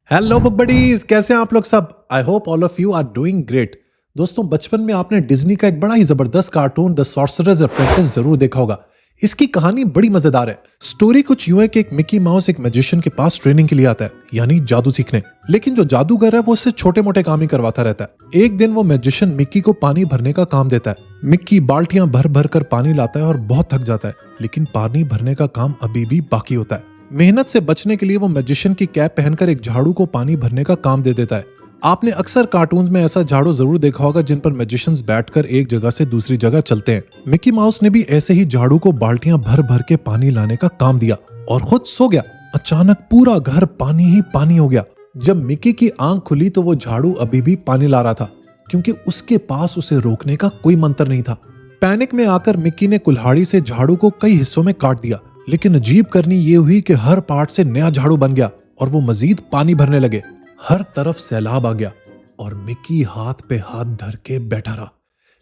Hello buddies, कैसे हैं आप लोग सब। I hope all of you are doing great. दोस्तों, बचपन में आपने डिज्नी का एक बड़ा ही जबरदस्त कार्टून द सॉर्सरर्स अप्रेंटिस जरूर देखा होगा। इसकी कहानी बड़ी मजेदार है। स्टोरी कुछ यूं है कि एक मिकी माउस एक मैजिशियन के पास ट्रेनिंग के लिए आता है, यानी जादू सीखने। लेकिन जो जादूगर है वो उससे छोटे मोटे काम ही करवाता रहता है। एक दिन वो मैजिशियन मिक्की को पानी भरने का काम देता है। मिक्की बाल्टियां भर भर कर पानी लाता है और बहुत थक जाता है, लेकिन पानी भरने का काम अभी भी बाकी होता है। मेहनत से बचने के लिए वो मैजिशियन की कैप पहनकर एक झाड़ू को पानी भरने का काम दे देता है। आपने अक्सर कार्टून्स में ऐसा झाड़ू जरूर देखा होगा जिन पर मैजिशियंस बैठकर एक जगह से दूसरी जगह चलते हैं। मिकी माउस ने भी ऐसे ही झाड़ू को बाल्टियां भर भर के पानी लाने का काम दिया और खुद सो गया। अचानक पूरा घर पानी ही पानी हो गया। जब मिकी की आंख खुली तो वो झाड़ू अभी भी पानी ला रहा था, क्योंकि उसके पास उसे रोकने का कोई मंत्र नहीं था। पैनिक में आकर मिक्की ने कुल्हाड़ी से झाड़ू को कई हिस्सों में काट दिया, लेकिन अजीब करनी ये हुई कि हर पार्ट से नया झाड़ू बन गया और वो मजीद पानी भरने लगे। हर तरफ सैलाब आ गया और मिक्की हाथ पे हाथ धर के बैठा रहा।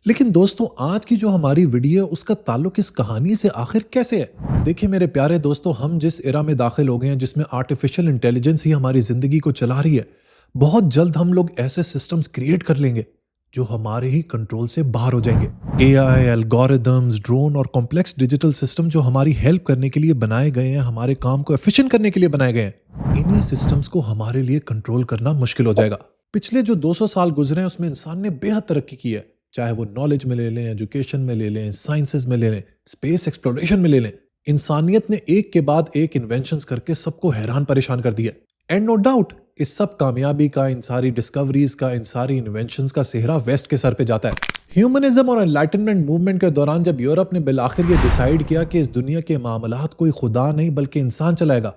लेकिन दोस्तों, आज की जो हमारी वीडियो है उसका ताल्लुक इस कहानी से आखिर कैसे है। देखिए मेरे प्यारे दोस्तों, हम जिस एरा में दाखिल हो गए हैं जिसमें आर्टिफिशियल इंटेलिजेंस ही हमारी जिंदगी को चला रही है, बहुत जल्द हम लोग ऐसे सिस्टम्स क्रिएट कर लेंगे जो हमारे ही कंट्रोल से बाहर हो जाएंगे। एआई, एल्गोरिदम्स, ड्रोन और कॉम्प्लेक्स डिजिटल सिस्टम जो हमारी हेल्प करने के लिए बनाए गए हैं, हमारे काम को एफिशिएंट करने के लिए बनाए गए हैं, इन्हीं सिस्टम्स को हमारे लिए कंट्रोल करना मुश्किल हो जाएगा। पिछले जो 200 साल गुजरे हैं उसमें इंसान ने बेहद तरक्की की है, चाहे वो नॉलेज में ले लें, एजुकेशन में ले लें, साइंसेज में ले लें, स्पेस एक्सप्लोरेशन में ले लें। इंसानियत ने एक के बाद एक इन्वेंशंस करके सबको हैरान परेशान कर दिया। एंड नो डाउट इस सब कामयाबी का, इन सारी डिस्कवरीज का, इन सारी इन्वेंशंस का सेहरा वेस्ट के सर पे जाता है। ह्यूमनिज्म और एनलाइटनमेंट मूवमेंट के दौरान जब यूरोप ने बिलाखिर ये डिसाइड किया कि इस दुनिया के मामलात कोई खुदा नहीं बल्कि इंसान चलाएगा,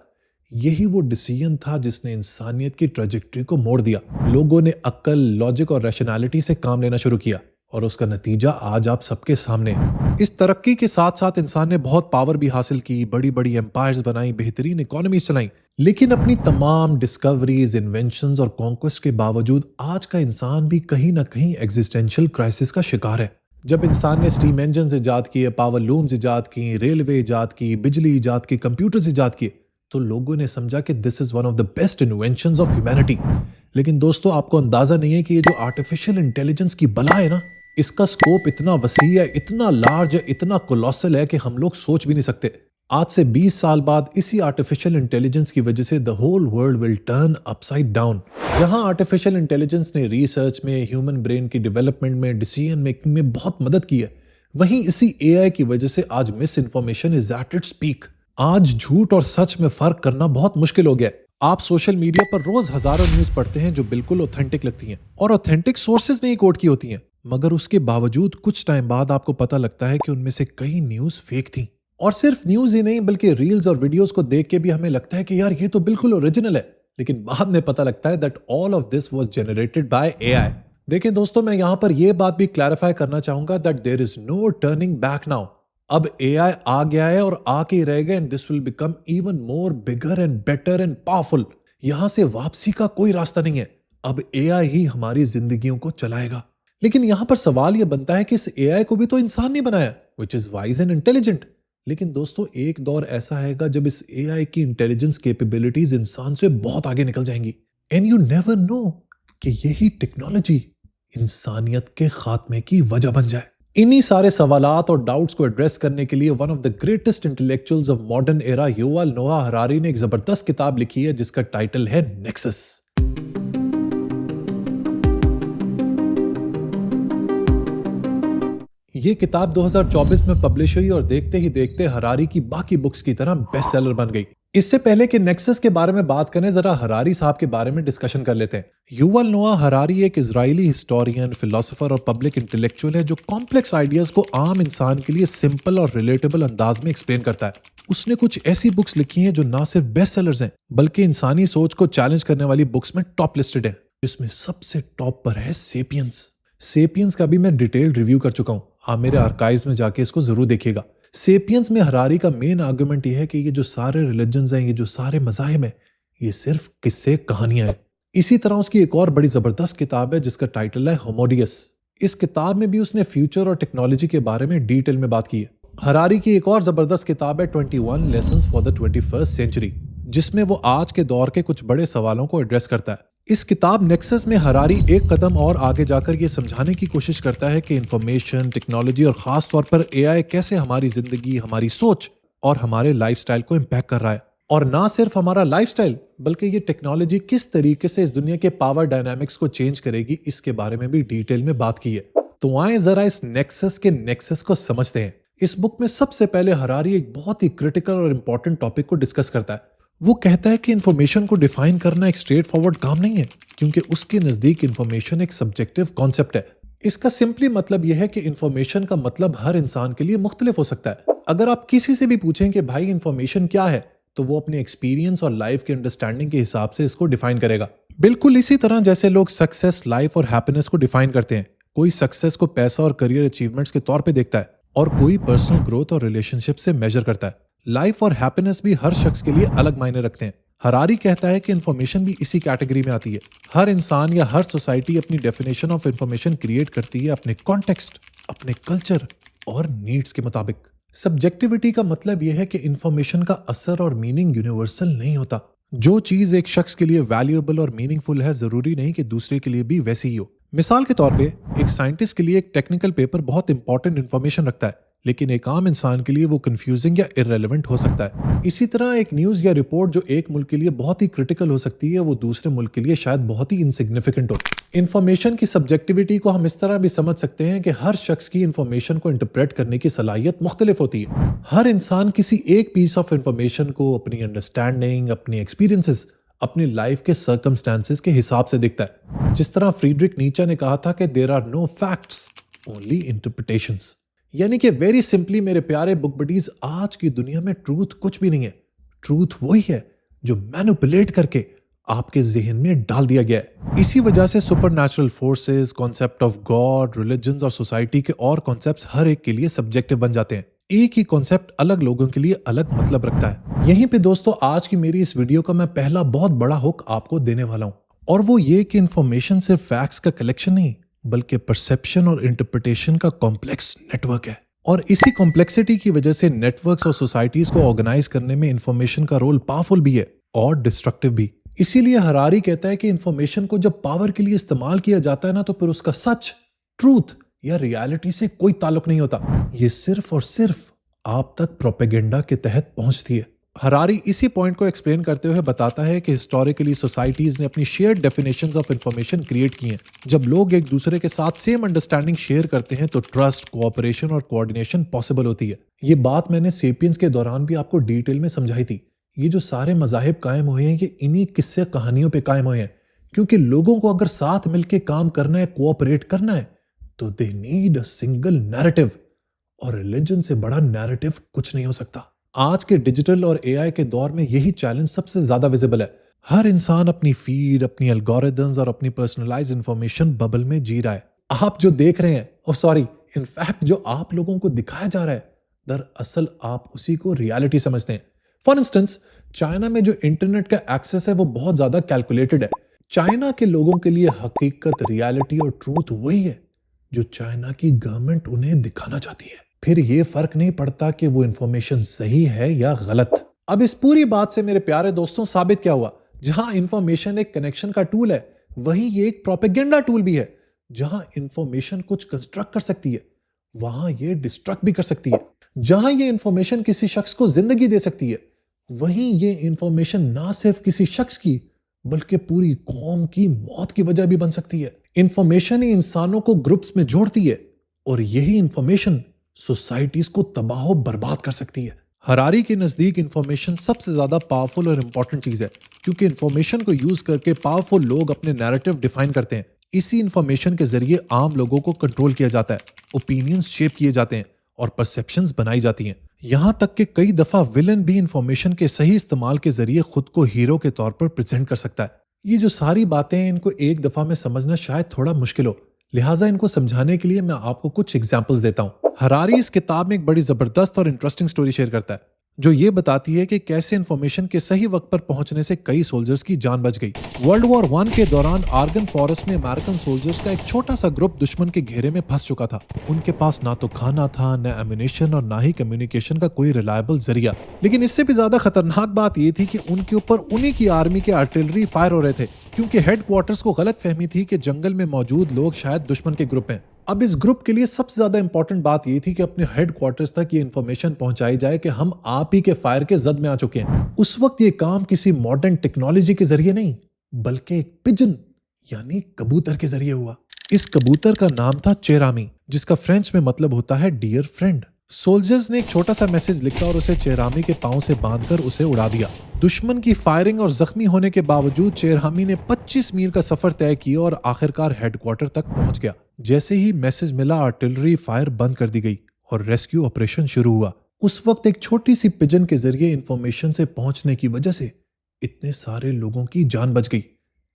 यही वो डिसीजन था जिसने इंसानियत की ट्रेजेक्टरी को मोड़ दिया। लोगों ने अक्ल, लॉजिक और रैशनैलिटी से काम लेना शुरू किया और उसका नतीजा आज आप सबके सामने है। इस तरक्की के साथ साथ इंसान ने बहुत पावर भी हासिल की, बड़ी बड़ी एम्पायर्स बनाई, बेहतरीन इकोनॉमीज चलाई। लेकिन अपनी तमाम डिस्कवरीज, इन्वेंशंस और कॉन्क्वेस्ट के बावजूद आज का इंसान भी कहीं ना कहीं एग्जिस्टेंशियल क्राइसिस का शिकार है। जब इंसान ने स्टीम इंजन इजाद किए, पावर लूम्स इजाद की, रेलवे इजाद की, बिजली इजाद की, कंप्यूटर्स इजाद किए, तो लोगों ने समझा कि this is one of the best inventions of humanity. लेकिन दोस्तों, आपको अंदाजा नहीं है कि ये जो आर्टिफिशियल इंटेलिजेंस की बला है ना, इसका स्कोप इतना वसी है, इतना लार्ज है, इतना कोलोसल है कि हम लोग सोच भी नहीं सकते। आज से 20 साल बाद इसी आर्टिफिशियल इंटेलिजेंस की वजह से the whole world will turn upside down. जहां आर्टिफिशियल इंटेलिजेंस ने रिसर्च में, ह्यूमन ब्रेन की डेवलपमेंट में, डिसीजन मेकिंग में बहुत मदद की है, वहीं इसी एआई की वजह से आज miss information is at its peak. आज झूठ और सच में फर्क करना बहुत मुश्किल हो गया है। आप सोशल मीडिया पर रोज हजारों न्यूज पढ़ते हैं जो बिल्कुल ऑथेंटिक लगती हैं और ऑथेंटिक सोर्सेज ने ही कोट की होती हैं, मगर उसके बावजूद कुछ टाइम बाद आपको पता लगता है कि उनमें से कई न्यूज फेक थी। और सिर्फ न्यूज ही नहीं बल्कि रील्स और वीडियोस को देख के भी हमें लगता है कि यार ये तो बिल्कुल ओरिजिनल है, लेकिन बाद में पता लगता है that all of this was generated by AI. देखिए दोस्तों, मैं यहां पर यह बात भी क्लैरिफाई करना चाहूंगा that there is no turning back now. अब एआई आ गया है और आके ही रहेगा and this will become even more bigger and better and powerful. यहां से वापसी का कोई रास्ता नहीं है। अब एआई ही हमारी जिंदगियों को चलाएगा। लेकिन यहां पर सवाल यह बनता है कि इस एआई को भी तो इंसान ने बनाया, which is wise and intelligent. लेकिन दोस्तों, एक दौर ऐसा आएगा जब इस एआई की इंटेलिजेंस कैपेबिलिटीज इंसान से बहुत आगे निकल जाएंगी। एंड यू नेवर नो कि यही टेक्नोलॉजी इंसानियत के खात्मे की वजह बन जाए। इन्हीं सारे सवालात और डाउट्स को एड्रेस करने के लिए one of the greatest intellectuals of modern era Yuval Noah Harari ने एक जबरदस्त किताब लिखी है जिसका टाइटल है नेक्सस। ये किताब 2024 में पब्लिश हुई और देखते ही देखते हरारी की बाकी बुक्स की तरह बेस्ट सेलर बन गई। इससे पहले कि नेक्सस के बारे में बात करें, जरा हरारी साहब के बारे में डिस्कशन कर लेते हैं। युval नोआ हरारी एक इजरायली हिस्टोरियन, फिलोसोफर और पब्लिक इंटेलेक्चुअल है जो कॉम्प्लेक्स आइडियाज को आम इंसान के लिए सिंपल और रिलेटेबल अंदाज में एक्सप्लेन करता है। उसने कुछ ऐसी बुक्स लिखी हैं जो ना सिर्फ बेस्ट सेलर्स हैं बल्कि इंसानी सोच को चैलेंज करने वाली बुक्स में टॉप लिस्टेड है। इसमें सबसे टॉप पर है सेपियंस। सेपियंस का भी मैं डिटेल रिव्यू कर चुका हूं, आप मेरे आर्काइव्स में जाके इसको जरूर देखिएगा। सेपियंस में हरारी का मेन आर्गुमेंट ये है कि ये जो सारे रिलीजन्स हैं, ये जो सारे मज़ाहिब हैं, ये सिर्फ किस्से कहानियां हैं। इसी तरह उसकी एक और बड़ी जबरदस्त किताब है जिसका टाइटल है होमोडियस। इस किताब में भी उसने फ्यूचर और टेक्नोलॉजी के बारे में डिटेल में बात की है। हरारी की एक और जबरदस्त किताब है 21 lessons for the 21st century, जिसमें वो आज के दौर के कुछ बड़े सवालों को एड्रेस करता है। इस किताब नेक्सस में हरारी एक कदम और आगे जाकर ये समझाने की कोशिश करता है कि इंफॉर्मेशन टेक्नोलॉजी और खास तौर पर एआई कैसे हमारी जिंदगी, हमारी सोच और हमारे लाइफस्टाइल को इम्पैक्ट कर रहा है। और ना सिर्फ हमारा लाइफस्टाइल, बल्कि ये टेक्नोलॉजी किस तरीके से इस दुनिया के पावर डायनामिक्स को चेंज करेगी, इसके बारे में भी डिटेल में बात की है। तो आए जरा इस नेक्सस के नेक्सस को समझते हैं। इस बुक में सबसे पहले हरारी एक बहुत ही क्रिटिकल और इंपॉर्टेंट टॉपिक को डिस्कस करता है। वो कहता है कि इंफॉर्मेशन को डिफाइन करना एक स्ट्रेट फॉरवर्ड काम नहीं है, क्योंकि उसके नजदीक इंफॉर्मेशन एक सब्जेक्टिव कॉन्सेप्ट है। इसका सिंपली मतलब यह है कि इंफॉर्मेशन का मतलब हर इंसान के लिए मुख्तलिफ हो सकता है। अगर आप किसी से भी पूछें कि भाई इंफॉर्मेशन क्या है, तो वो अपने एक्सपीरियंस और लाइफ के अंडरस्टैंडिंग के हिसाब से इसको डिफाइन करेगा। बिल्कुल इसी तरह जैसे लोग सक्सेस, लाइफ और हैप्पीनेस को डिफाइन करते हैं। कोई सक्सेस को पैसा और करियर अचीवमेंट्स के तौर पे देखता है और कोई पर्सनल ग्रोथ और रिलेशनशिप से मेजर करता है। लाइफ और हैप्पीनेस भी हर शख्स के लिए अलग मायने रखते हैं। हरारी कहता है कि इंफॉर्मेशन भी इसी कैटेगरी में आती है। हर इंसान या हर सोसाइटी अपनी डेफिनेशन ऑफ इंफॉर्मेशन क्रिएट करती है अपने कॉन्टेक्स्ट, अपने कल्चर और नीड्स के मुताबिक। सब्जेक्टिविटी का मतलब यह है कि इंफॉर्मेशन का असर और मीनिंग यूनिवर्सल नहीं होता। जो चीज एक शख्स के लिए वैल्यूएबल और मीनिंगफुल है, जरूरी नहीं कि दूसरे के लिए भी वैसी ही हो। मिसाल के तौर पे एक साइंटिस्ट के लिए एक टेक्निकल पेपर बहुत इंपॉर्टेंट इंफॉर्मेशन रखता है, लेकिन एक आम इंसान के लिए वो कंफ्यूजिंग या इररेलेवेंट हो सकता है। इसी तरह एक न्यूज या रिपोर्ट जो एक मुल्क के लिए बहुत ही क्रिटिकल हो सकती है, वो दूसरे मुल्क के लिए शायद बहुत ही इनसिग्निफिकेंट हो। इंफॉर्मेशन की सब्जेक्टिविटी को हम इस तरह भी समझ सकते हैं कि हर शख्स की इंफॉर्मेशन को इंटरप्रेट करने की सलाहियत मुख्तलिफ होती है। हर इंसान किसी एक पीस ऑफ इंफॉर्मेशन को अपनी अंडरस्टैंडिंग, अपनी एक्सपीरियंसेस, अपनी लाइफ के सर्कमस्टांसेस के हिसाब से दिखता है। जिस तरह फ्रीडरिक नीचे ने कहा था कि there are no facts, only interpretations. यानी कि वेरी सिंपली मेरे प्यारे बुक बडीज, आज की दुनिया में ट्रूथ कुछ भी नहीं है। ट्रूथ वही है जो मैनिपुलेट करके आपके जहन में डाल दिया गया है। इसी वजह से supernatural forces, concept of God, religions और सोसाइटी के और कॉन्सेप्ट्स हर एक के लिए सब्जेक्टिव बन जाते हैं। एक ही कॉन्सेप्ट अलग लोगों के लिए अलग मतलब रखता है। यहीं पे दोस्तों आज की मेरी इस वीडियो का मैं पहला बहुत बड़ा हुक आपको देने वाला हूं, और वो ये कि इंफॉर्मेशन सिर्फ फैक्ट्स का कलेक्शन नहीं, बल्कि परसेप्शन और इंटरप्रिटेशन का कॉम्प्लेक्स नेटवर्क है। और इसी कॉम्प्लेक्सिटी की वजह से नेटवर्क्स और सोसाइटीज को ऑर्गेनाइज करने में इंफॉर्मेशन का रोल पावरफुल भी है और डिस्ट्रक्टिव भी। इसीलिए हरारी कहता है कि इंफॉर्मेशन को जब पावर के लिए इस्तेमाल किया जाता है ना, तो फिर उसका सच, ट्रूथ या रियलिटी से कोई ताल्लुक नहीं होता। ये सिर्फ और सिर्फ आप तक प्रोपेगेंडा के तहत पहुंचती है। हरारी इसी पॉइंट को एक्सप्लेन करते हुए बताता है कि हिस्टोरिकली सोसाइटीज ने अपनी shared definitions of information create की हैं। जब लोग एक दूसरे के साथ सेम अंडरस्टैंडिंग शेयर करते हैं, तो ट्रस्ट, कोऑपरेशन और कोऑर्डिनेशन पॉसिबल होती है। ये बात मैंने सेपियंस के दौरान भी आपको डिटेल में समझाई थी। ये जो सारे मजाहिब कायम हुए हैं, ये इन्हीं किस्से कहानियों पे कायम हुए हैं, क्योंकि लोगों को अगर साथ मिलकर काम करना है, कोऑपरेट करना है, तो they need a single narrative, और रिलीजन से बड़ा नैरेटिव कुछ नहीं हो सकता। आज के डिजिटल और एआई के दौर में यही चैलेंज सबसे ज्यादा विजिबल है। हर इंसान अपनी फीड, अपनी एल्गोरिथम्स और अपनी पर्सनलाइज्ड इंफॉर्मेशन बबल में जी रहा है। आप जो देख रहे हैं, और सॉरी, इनफैक्ट जो आप लोगों को दिखाया जा रहा है, दरअसल आप उसी को रियलिटी समझते हैं। फॉर इंस्टेंस, चाइना में जो इंटरनेट का एक्सेस है वो बहुत ज्यादा कैलकुलेटेड है। चाइना के लोगों के लिए हकीकत, रियलिटी और ट्रूथ वही है जो चाइना की गवर्नमेंट उन्हें दिखाना चाहती है। फिर ये फर्क नहीं पड़ता कि वो इंफॉर्मेशन सही है या गलत। अब इस पूरी बात से मेरे प्यारे दोस्तों साबित क्या हुआ? जहां इंफॉर्मेशन एक कनेक्शन का टूल है, वहीं ये एक प्रोपेगेंडा टूल भी है। जहां इंफॉर्मेशन कुछ कंस्ट्रक्ट कर सकती है, वहां ये डिस्ट्रक्ट भी कर सकती है। जहां ये इंफॉर्मेशन किसी शख्स को जिंदगी दे सकती है, वहीं ये इंफॉर्मेशन ना सिर्फ किसी शख्स की, बल्कि पूरी कौम की मौत की वजह भी बन सकती है। इंफॉर्मेशन ही इंसानों को ग्रुप्स में जोड़ती है, और यही इंफॉर्मेशन सोसाइटीज को तबाह बर्बाद कर सकती है। हरारी के नजदीक इंफॉर्मेशन सबसे ज्यादा पावरफुल और इंपॉर्टेंट चीज है, क्योंकि इंफॉर्मेशन को यूज करके पावरफुल लोग अपने नैरेटिव डिफाइन करते हैं। इसी इंफॉर्मेशन के जरिए आम लोगों को कंट्रोल किया जाता है, ओपिनियंस शेप किए जाते हैं और परसेप्शंस बनाई जाती हैं। यहां तक कि कई दफा विलन भी इंफॉर्मेशन के सही इस्तेमाल के जरिए खुद को हीरो के तौर पर प्रेजेंट कर सकता है। ये जो सारी बातें हैं, इनको एक दफा में समझना शायद थोड़ा मुश्किल हो, लिहाजा इनको समझाने के लिए मैं आपको कुछ एग्जाम्पल्स देता हूं। हरारी इस किताब में एक बड़ी जबरदस्त और इंटरेस्टिंग स्टोरी शेयर करता है, जो ये बताती है कि कैसे इंफॉर्मेशन के सही वक्त पर पहुंचने से कई सोल्जर्स की जान बच गई। वर्ल्ड वॉर वन के दौरान आर्गन फॉरेस्ट में अमेरिकन सोल्जर्स का एक छोटा सा ग्रुप दुश्मन के घेरे में फंस चुका था। उनके पास ना तो खाना था, न एम्युनिशन और ना ही कम्युनिकेशन का कोई रिलायबल जरिया। लेकिन इससे भी ज्यादा खतरनाक बात यह थी कि उनके ऊपर उन्हीं की आर्मी के आर्टिलरी फायर हो रहे थे, क्योंकि हेडक्वार्टर्स को गलत फहमी थी कि जंगल में मौजूद लोग शायद दुश्मन के ग्रुप हैं। अब इस ग्रुप के लिए सबसे ज्यादा इंपॉर्टेंट बात यह थी कि अपने हेडक्वार्टर्स तक ये इंफॉर्मेशन पहुंचाई जाए कि हम आप ही के फायर के जद में आ चुके हैं। उस वक्त ये काम किसी मॉडर्न टेक्नोलॉजी के जरिए नहीं, बल्कि एक पिजन यानी कबूतर के जरिए हुआ। इस कबूतर का नाम था चेरामी, जिसका फ्रेंच में मतलब होता है डियर फ्रेंड। सोल्जर्स ने एक छोटा सा मैसेज लिखा और उसे चेरामी के पांव से बांधकर उसे उड़ा दिया। दुश्मन की फायरिंग और जख्मी होने के बावजूद चेरामी ने 25 मील का सफर तय किया और आखिरकार हेडक्वार्टर तक पहुंच गया। जैसे ही मैसेज मिला, आर्टिलरी फायर बंद कर दी गई और रेस्क्यू ऑपरेशन शुरू हुआ। उस वक्त एक छोटी सी पिजन के जरिए इंफॉर्मेशन से पहुंचने की वजह से इतने सारे लोगों की जान बच गई।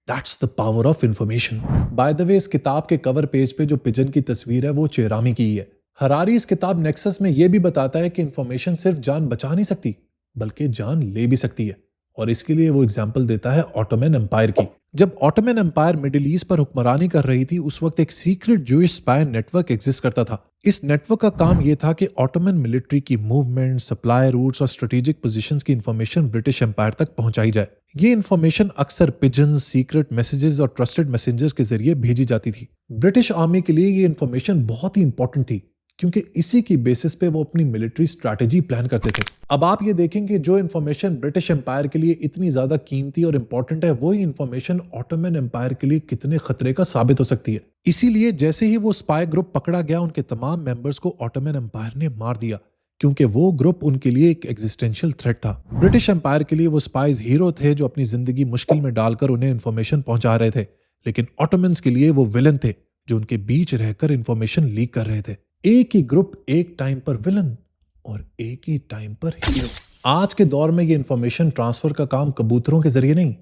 That's the power of information. By the way, इस किताब के कवर पेज पे जो पिजन की तस्वीर है वो चेरामी की ही है। हरारी इस किताब नेक्सस में यह भी बताता है कि इंफॉर्मेशन सिर्फ जान बचा नहीं सकती, बल्कि जान ले भी सकती है। और इसके लिए वो एग्जाम्पल देता है ऑटोमन एम्पायर की। जब ऑटोमन एम्पायर मिडिल ईस्ट पर हुक्मरानी कर रही थी, उस वक्त एक secret Jewish spy network exist करता था। इस नेटवर्क का काम यह था कि ऑटोमन मिलिट्री की मूवमेंट, सप्लाई रूट्स और स्ट्रेटेजिक पोजीशंस की इंफॉर्मेशन ब्रिटिश एम्पायर तक पहुंचाई जाए। ये इंफॉर्मेशन अक्सर पिजन्स, सीक्रेट मैसेजेस और ट्रस्टेड मैसेंजर्स के जरिए भेजी जाती थी। ब्रिटिश आर्मी के लिए ये इंफॉर्मेशन बहुत ही इंपॉर्टेंट थी, क्योंकि इसी की बेसिस पे वो अपनी मिलिट्री स्ट्रैटेजी प्लान करते थे। अब आप ये देखेंगे, जो इंफॉर्मेशन ब्रिटिश एम्पायर के लिए इतनी ज्यादा कीमती और इंपॉर्टेंट है, वही इंफॉर्मेशन ऑटोमन एम्पायर के लिए कितने खतरे का साबित हो सकती है। इसीलिए जैसे ही वो स्पाई ग्रुप पकड़ा गया, उनके तमाम मेंबर्स को ऑटोमन एम्पायर ने मार दिया, क्योंकि वो ग्रुप उनके लिए एक एग्जिस्टेंशियल थ्रेट था। ब्रिटिश एम्पायर के लिए वो स्पाइज हीरो थे जो अपनी जिंदगी मुश्किल में डालकर उन्हें इंफॉर्मेशन पहुंचा रहे थे, लेकिन ऑटोमन्स के लिए वो विलन थे जो उनके बीच रहकर इंफॉर्मेशन लीक कर रहे थे। एक ही ग्रुप, एक टाइम पर विलन और एक ही टाइम पर हीरो। आज के दौर में ये इंफॉर्मेशन ट्रांसफर का काम कबूतरों के जरिए नहीं,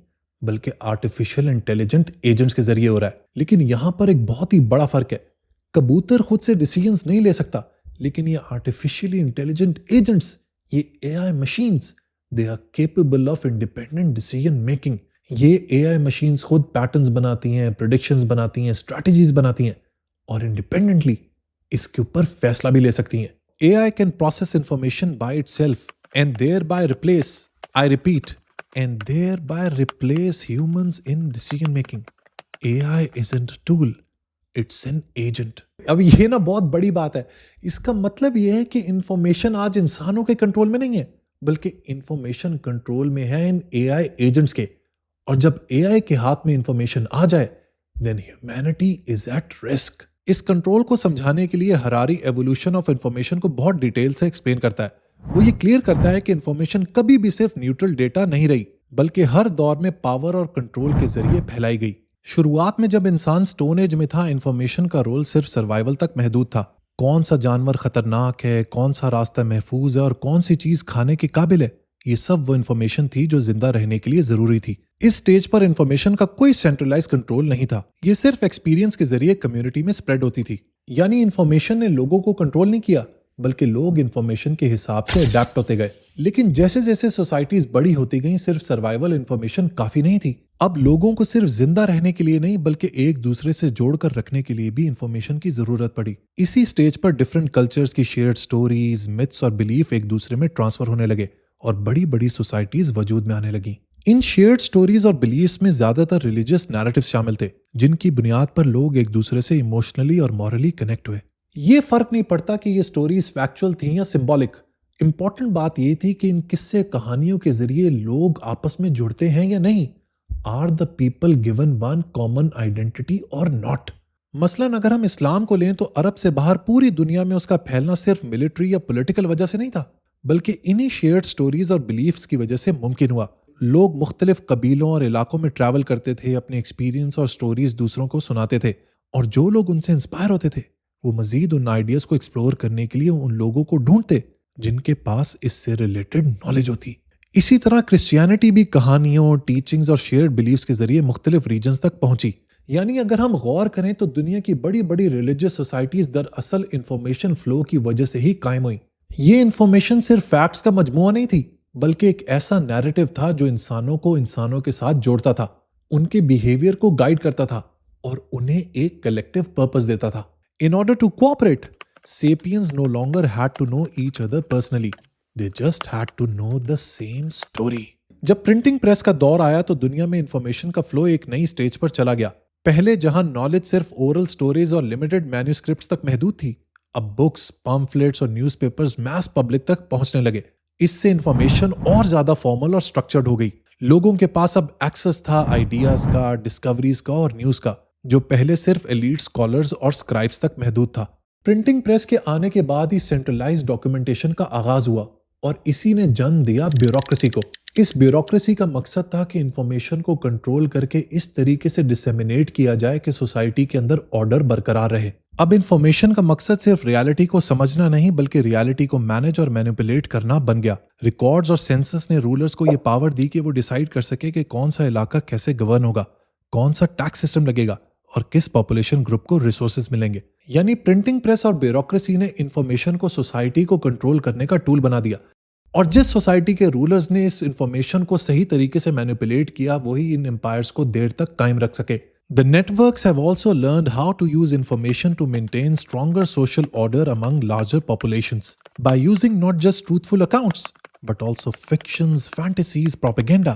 बल्कि आर्टिफिशियल इंटेलिजेंट एजेंट्स के जरिए हो रहा है। लेकिन यहां पर एक बहुत ही बड़ा फर्क है। कबूतर खुद से डिसीजंस नहीं ले सकता, लेकिन ये आर्टिफिशियली इंटेलिजेंट एजेंट्स, ये AI machines, they are capable of independent decision making. ये एआई मशीन्स खुद पैटर्न्स बनाती हैं, प्रेडिक्शंस बनाती हैं, स्ट्रैटेजीज बनाती हैं और इंडिपेंडेंटली इसके ऊपर फैसला भी ले सकती हैं। AI can process information by itself and thereby replace, I repeat, and thereby replace humans in decision making. AI isn't a tool, it's an agent. अब ये ना बहुत बड़ी बात है। इसका मतलब ये है कि इंफॉर्मेशन आज इंसानों के कंट्रोल में नहीं है, बल्कि इंफॉर्मेशन कंट्रोल में है इन AI एजेंट्स के। और जब AI के हाथ में इंफॉर्मेशन आ जाए, then humanity is at risk. इस कंट्रोल को समझाने के लिए हरारी एवोल्यूशन ऑफ इंफॉर्मेशन को बहुत डिटेल से एक्सप्लेन करता है। वो ये क्लियर करता है कि इंफॉर्मेशन कभी भी सिर्फ न्यूट्रल डेटा नहीं रही, बल्कि हर दौर में पावर और कंट्रोल के जरिए फैलाई गई। शुरुआत में जब इंसान स्टोन एज में था, इंफॉर्मेशन का रोल सिर्फ सर्वाइवल तक महदूद था। कौन सा जानवर खतरनाक है, कौन सा रास्ता महफूज है और कौन सी चीज खाने के काबिल है, ये सब वो इंफॉर्मेशन थी जो जिंदा रहने के लिए जरूरी थी। इस स्टेज पर इंफॉर्मेशन का कोई सेंट्रलाइज कंट्रोल नहीं था। ये सिर्फ एक्सपीरियंस के जरिए कम्युनिटी में स्प्रेड होती थी। यानी इंफॉर्मेशन ने लोगों को कंट्रोल नहीं किया, बल्कि लोग इंफॉर्मेशन के हिसाब से अडेप्ट होते गए। लेकिन जैसे जैसे सोसाइटीज बड़ी होती गईं, सिर्फ सर्वाइवल इंफॉर्मेशन काफी नहीं थी। अब लोगों को सिर्फ जिंदा रहने के लिए नहीं, बल्कि एक दूसरे से जोड़कर रखने के लिए भी इंफॉर्मेशन की जरूरत पड़ी। इसी स्टेज पर डिफरेंट कल्चर्स की शेयर्ड स्टोरीज, मिथ्स और बिलीफ एक दूसरे में ट्रांसफर होने लगे और बड़ी बड़ी सोसाइटीज वजूद में आने लगी। इन शेयर्ड स्टोरीज और बिलीफ्स में ज्यादातर रिलीजियस नैरेटिव्स शामिल थे, जिनकी बुनियाद पर लोग एक दूसरे से इमोशनली और मॉरली कनेक्ट हुए। ये फर्क नहीं पड़ता कि ये स्टोरीज फैक्चुअल थी या सिंबॉलिक। इंपॉर्टेंट बात ये थी कि इन किस्से कहानियों के जरिए लोग आपस में जुड़ते हैं या नहीं। Are the people given one common identity और नॉट। मसलन अगर हम इस्लाम को लें, तो अरब से बाहर पूरी दुनिया में उसका फैलना सिर्फ मिलिट्री या पॉलिटिकल वजह से नहीं था, बल्कि इन्हीं शेयर्ड स्टोरीज और बिलीफ्स की वजह से मुमकिन हुआ। लोग मुख्तलिफ कबीलों और इलाकों में ट्रैवल करते थे, अपने एक्सपीरियंस और स्टोरीज दूसरों को सुनाते थे, और जो लोग उनसे इंस्पायर होते थे, वो मजीद उन आइडियाज को एक्सप्लोर करने के लिए उन लोगों को ढूंढते जिनके पास इससे रिलेटेड नॉलेज होती। इसी तरह क्रिश्चियनिटी भी कहानियों, टीचिंग्स और शेयर्ड बिलीफ्स के जरिए मुख्तलिफ रीजन्स तक पहुंची। यानी अगर हम गौर करें, तो दुनिया की बड़ी बड़ी रिलीजियस सोसाइटीज दरअसल इंफॉर्मेशन फ्लो की वजह से ही कायम हुई। ये इंफॉर्मेशन सिर्फ फैक्ट्स का मजमूआ नहीं थी, बल्कि एक ऐसा नैरेटिव था जो इंसानों को इंसानों के साथ जोड़ता था, उनके बिहेवियर को गाइड करता था और उन्हें एक कलेक्टिव पर्पस देता था। In order to cooperate, sapiens no longer had to know each other personally, they just had to know the same story. जब प्रिंटिंग प्रेस का दौर आया तो दुनिया में इंफॉर्मेशन का फ्लो एक नई स्टेज पर चला गया। पहले जहां नॉलेज सिर्फ ओरल स्टोरीज और लिमिटेड मैन्यूस्क्रिप्ट्स तक महदूद थी, अब बुक्स, पम्फलेट्स और न्यूज़पेपर्स मैस पब्लिक तक पहुंचने लगे। इससे इंफॉर्मेशन और ज्यादा फॉर्मल और स्ट्रक्चर्ड हो गई। लोगों के पास अब एक्सेस था आइडियाज का, डिस्कवरीज का और न्यूज का, जो पहले सिर्फ एलीट स्कॉलर्स और स्क्राइब्स तक महदूद था। प्रिंटिंग प्रेस के आने के बाद ही सेंट्रलाइज्ड डॉक्यूमेंटेशन का आगाज हुआ और इसी ने जन्म दिया ब्यूरोक्रेसी को। इस ब्यूरोक्रेसी का मकसद था कि इंफॉर्मेशन को कंट्रोल करके इस तरीके से डिसेमिनेट किया जाए कि सोसाइटी के अंदर ऑर्डर बरकरार रहे। अब इंफॉर्मेशन का मकसद सिर्फ रियलिटी को समझना नहीं, बल्कि रियलिटी को मैनेज और मैनिपुलेट करना बन गया। रिकॉर्ड्स और सेंसस ने रूलर्स को यह पावर दी कि वो डिसाइड कर सके कि कौन सा इलाका कैसे गवर्न होगा, कौन सा टैक्स सिस्टम लगेगा और किस पॉपुलेशन ग्रुप को रिसोर्सेज मिलेंगे। यानी प्रिंटिंग प्रेस और ब्यूरोक्रेसी ने इंफॉर्मेशन को सोसाइटी को कंट्रोल करने का टूल बना दिया। और जिस सोसाइटी के रूलर्स ने इस इंफॉर्मेशन को सही तरीके से मैनिपुलेट किया, वही इन एम्पायर्स को देर तक कायम रख सके। The networks have also learned how to use information to maintain stronger social order among larger populations by using not just truthful accounts, but also fictions, fantasies, propaganda,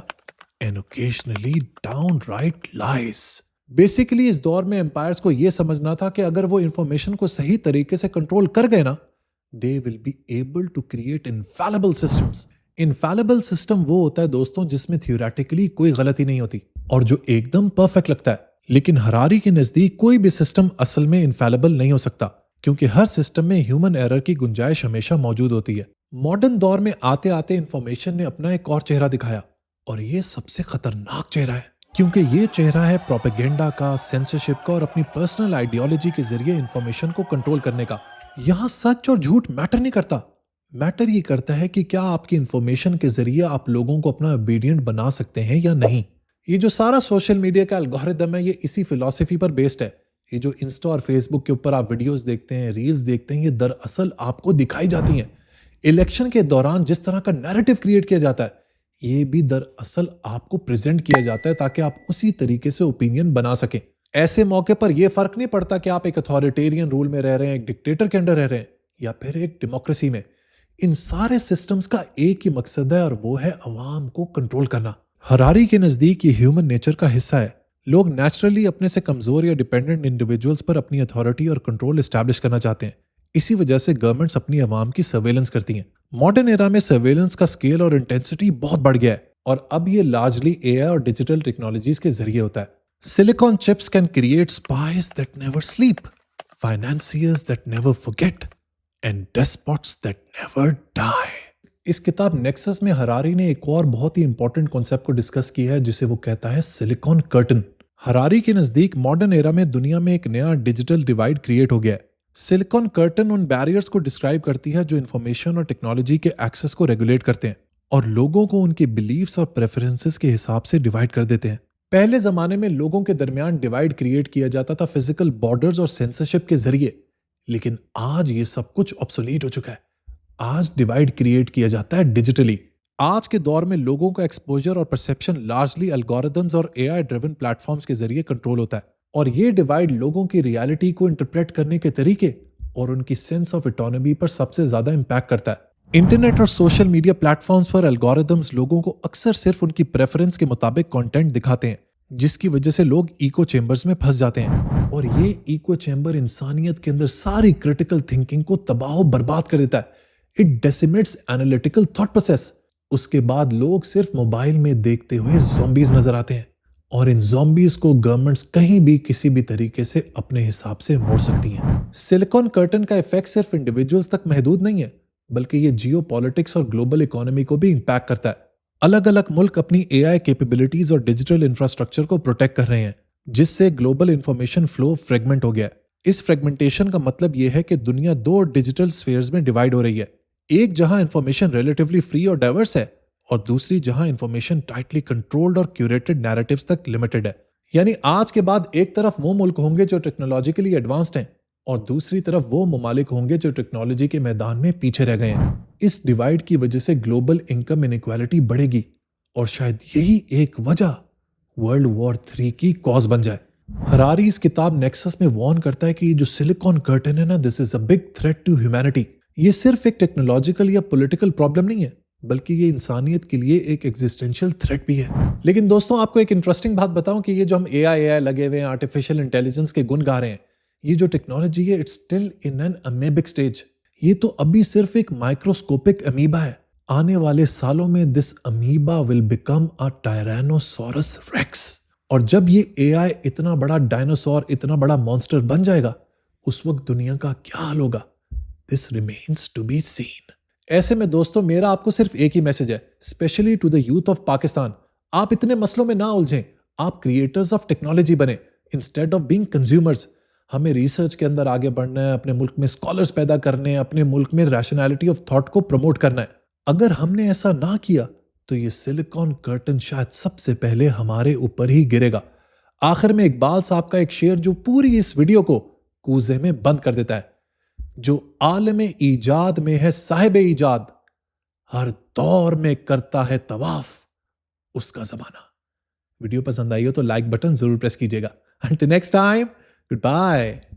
and occasionally downright lies. Basically इस दौर में empires को यह समझना था कि अगर वो इंफॉर्मेशन को सही तरीके से कंट्रोल कर गए ना, they will be able to create infallible systems. Infallible system वो होता है दोस्तों जिसमें theoretically कोई गलती नहीं होती और जो एकदम परफेक्ट लगता है। लेकिन हरारी के नजदीक कोई भी सिस्टम असल में इनफैलेबल नहीं हो सकता, क्योंकि हर सिस्टम में ह्यूमन एरर की गुंजाइश हमेशा मौजूद होती है। मॉडर्न दौर में आते आते इंफॉर्मेशन ने अपना एक और चेहरा दिखाया, और ये सबसे खतरनाक चेहरा है, क्योंकि ये चेहरा है प्रोपेगेंडा का, सेंसरशिप का और अपनी पर्सनल आइडियोलॉजी के जरिए इंफॉर्मेशन को कंट्रोल करने का। यहां सच और झूठ मैटर नहीं करता। मैटर ये करता है कि क्या आपकी इंफॉर्मेशन के जरिए आप लोगों को अपना ओबीडिएंट बना सकते हैं या नहीं। ये जो सारा सोशल मीडिया का एल्गोरिदम है, ये इसी फिलॉसफी पर बेस्ड है। ये जो इंस्टा और फेसबुक के ऊपर आप वीडियोस देखते हैं, रील्स देखते हैं, ये दरअसल आपको दिखाई जाती हैं। इलेक्शन के दौरान जिस तरह का नैरेटिव क्रिएट किया जाता है, ये भी दरअसल आपको प्रेजेंट किया जाता है ताकि आप उसी तरीके से ओपिनियन बना सकें। ऐसे मौके पर यह फर्क नहीं पड़ता कि आप एक अथॉरिटेरियन रूल में रह रहे हैं, एक डिक्टेटर के अंडर रह रहे हैं, या फिर एक डेमोक्रेसी में। इन सारे सिस्टम्स का एक ही मकसद है, और वो है अवाम को कंट्रोल करना। हरारी के नजदीक ये ह्यूमन नेचर का हिस्सा है। लोग नेचुरली अपने से कमजोर या डिपेंडेंट इंडिविजुअल्स पर अपनी अथॉरिटी और कंट्रोल एस्टैब्लिश करना चाहते हैं। इसी वजह से गवर्नमेंट्स अपनी अवाम की सर्वेलेंस करती हैं। मॉडर्न एरा में सर्वेलेंस का स्केल और इंटेंसिटी बहुत बढ़ गया है, और अब ये लार्जली एआई और डिजिटल टेक्नोलॉजीज के जरिए होता है। Silicon chips can create spies that never sleep, financiers that never forget, and despots that never die. इस किताब नेक्सस में हरारी ने एक और बहुत ही इंपॉर्टेंट कॉन्सेप्ट को डिस्कस किया है, जिसे वो कहता है सिलिकॉन कर्टन। हरारी के नजदीक मॉडर्न एरा में दुनिया में एक नया डिजिटल डिवाइड क्रिएट हो गया है। सिलिकॉन कर्टन उन बैरियर्स को डिस्क्राइब करती है जो इंफॉर्मेशन और टेक्नोलॉजी के एक्सेस को रेगुलेट करते हैं और लोगों को उनके बिलीव्स और प्रेफरेंसेस के हिसाब से डिवाइड कर देते हैं। पहले जमाने में लोगों के दरमियान डिवाइड क्रिएट किया जाता था फिजिकल बॉर्डर्स और सेंसरशिप के जरिए, लेकिन आज ये सब कुछ ऑब्सोलीट हो चुका है। आज डिवाइड क्रिएट किया जाता है डिजिटली। आज के दौर में लोगों का एक्सपोजर और परसेप्शन लार्जली एल्गोरिदम्स और एआई ड्रिवन प्लेटफॉर्म्स के जरिए कंट्रोल होता है, और ये डिवाइड लोगों की रियलिटी को इंटरप्रेट करने के तरीके और उनकी सेंस ऑफ ऑटोनॉमी पर सबसे ज्यादा इंपैक्ट करता है। इंटरनेट और सोशल मीडिया प्लेटफॉर्म्स पर एल्गोरिदम्स लोगों को अक्सर सिर्फ उनकी प्रेफरेंस के मुताबिक कंटेंट दिखाते हैं, जिसकी वजह से लोग इको चेंबर्स में फंस जाते हैं, और ये इको चेंबर इंसानियत के अंदर सारी क्रिटिकल थिंकिंग को तबाह बर्बाद कर देता है। It decimates analytical thought process. उसके बाद लोग सिर्फ मोबाइल में देखते हुए ज़ॉम्बीज नजर आते हैं, और इन ज़ॉम्बीज को गवर्नमेंट्स कहीं भी किसी भी तरीके से अपने हिसाब से मोड़ सकती हैं। सिलिकॉन कर्टन का इफेक्ट सिर्फ इंडिविजुअल्स तक महदूद नहीं है, बल्कि ये जियो पॉलिटिक्स और ग्लोबल इकोनॉमी को भी इंपैक्ट करता है। अलग अलग मुल्क अपनी एआई कैपेबिलिटीज और डिजिटल इंफ्रास्ट्रक्चर को प्रोटेक्ट कर रहे हैं, जिससे ग्लोबल इंफॉर्मेशन फ्लो फ्रेगमेंट हो गया है। इस फ्रेगमेंटेशन का मतलब यह है कि दुनिया दो डिजिटल स्फीयर्स में डिवाइड हो रही है। एक जहां इंफॉर्मेशन रिलेटिवली फ्री और डाइवर्स है, और दूसरी जहां इंफॉर्मेशन टाइटली कंट्रोल्ड और क्यूरेटेड नैरेटिव्स तक लिमिटेड है। यानी आज के बाद एक तरफ वो मुल्क होंगे जो टेक्नोलॉजिकली एडवांस्ड हैं, और दूसरी तरफ वो ममालिक होंगे जो टेक्नोलॉजी के मैदान में पीछे रह गए हैं। इस डिवाइड की वजह से ग्लोबल इनकम इनइक्वालिटी बढ़ेगी और शायद यही एक वजह वर्ल्ड वॉर 3 की कॉज बन जाए। हरारी इस किताब नेक्सस में वार्न करता है कि ये जो सिलिकॉन कर्टन है ना, this is a big threat to humanity. ये सिर्फ एक टेक्नोलॉजिकल या पॉलिटिकल प्रॉब्लम नहीं है, बल्कि ये इंसानियत के लिए एक एग्जिस्टेंशियल थ्रेट भी है। लेकिन दोस्तों, आपको एक इंटरेस्टिंग बात बताऊं कि ये जो हम एआई लगे हुए हैं, आर्टिफिशियल इंटेलिजेंस के गुण गा रहे हैं, ये जो टेक्नोलॉजी है, it's still in an amoebic stage. ये तो अभी सिर्फ एक माइक्रोस्कोपिक अमीबा है। आने वाले सालों में this amoeba will become a tyrannosaurus rex. और जब ये एआई इतना बड़ा डायनासोर, इतना बड़ा मॉन्स्टर बन जाएगा, उस वक्त दुनिया का क्या हाल होगा? This remains to be seen. ऐसे में दोस्तों, मेरा आपको सिर्फ एक ही मैसेज है, specially to the youth of Pakistan. आप इतने मसलों में ना उलझें, आप क्रिएटर्स ऑफ टेक्नोलॉजी बने इंस्टेड ऑफ बीइंग कंज्यूमर्स। हमें रिसर्च के अंदर आगे बढ़ना है, अपने मुल्क में स्कॉलर्स पैदा करने हैं, अपने मुल्क में रैशनैलिटी ऑफ थॉट को प्रमोट करना है। अगर हमने ऐसा ना किया तो ये सिलिकॉन कर्टन शायद सबसे पहले हमारे ऊपर ही गिरेगा। आखिर में इकबाल साहब का एक शेर जो पूरी इस वीडियो को कूजे में बंद कर देता है, जो आलम ईजाद में है साहिब ईजाद, हर दौर में करता है तवाफ उसका जमाना। वीडियो पसंद आई हो तो लाइक बटन जरूर प्रेस कीजिएगा। Until next time, goodbye.